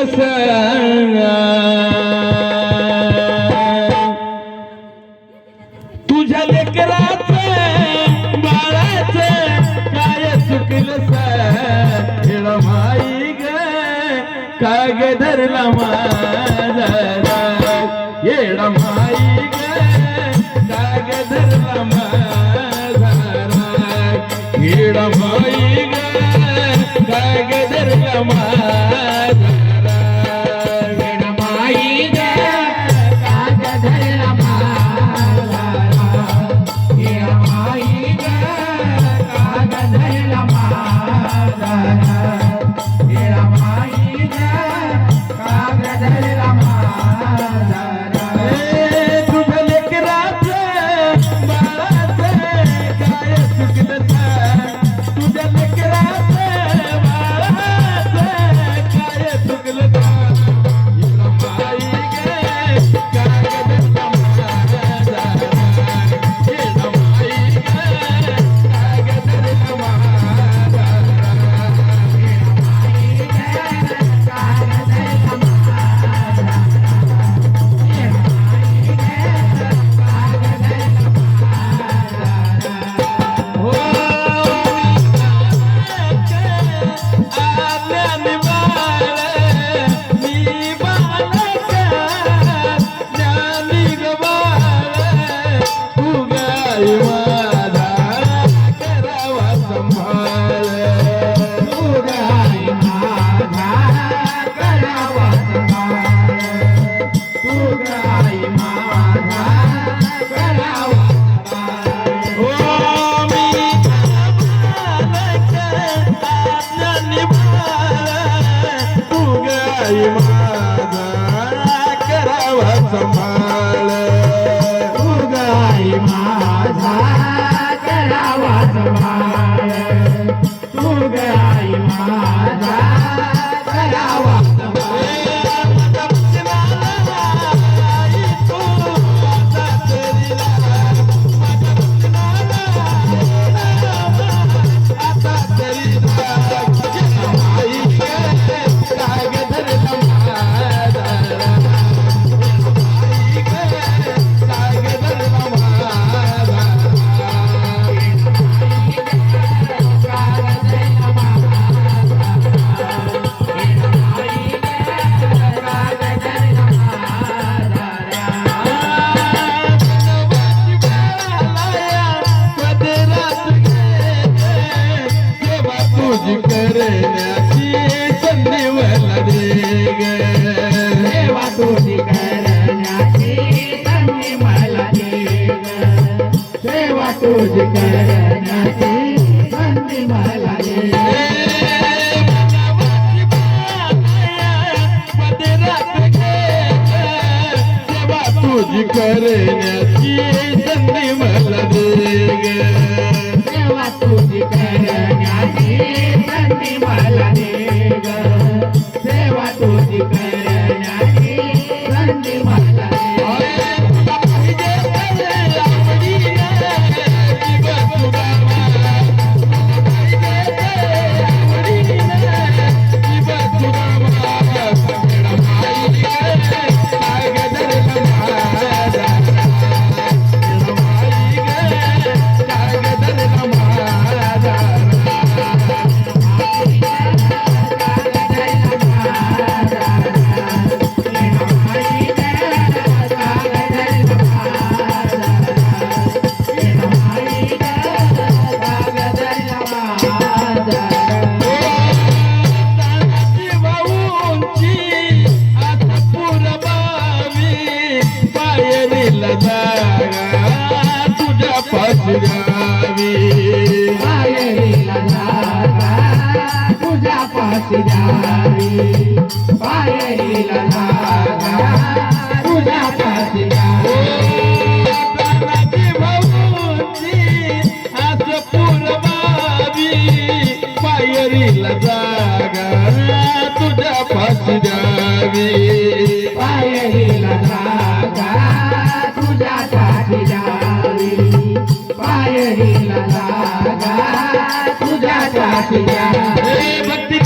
चुकलस तुझ्या लेकराच बाळाच काय चुकलस खेळ माई ग काग धरला माझा येड माई ग काग धरला माझा येड माई ग काग धरला माझा येड माई ग काग धरला माझा येड माई ग काग धरला माझा येड माई ग काग धरला माझा तुझ्या लेकराच बाळाच काय चुकलस तुझ्या लेकराच बाळाच काय चुकलस येड माई ग काग धरला माझा येड माई ग काग धरला माझा संभाळ तू गाई माझा करावा संभाळ तू गाई माझा करावा करण्याची संधी मला दे ग सेवा तुझी करण्याची संधी मला दे ग सेवा तुझी करण्याची संधी मला दे सेवा तुझी करण्याची संधी मला दे ग सेवा तुझी करण्याची संधी मला दे ग सेवा तुझी करण्याची संधी मला दे तुझ्या पाशी पायरीला जागा तुझ्या पाशी जावी पायरीला जागा तुझ्या पाशी पायरीला जागा तुझ्या पाशी जावी पायरीला जागा तुझ्या पाशी जावी पायरीला जागा तुझ्या पाशी जावी भक्ती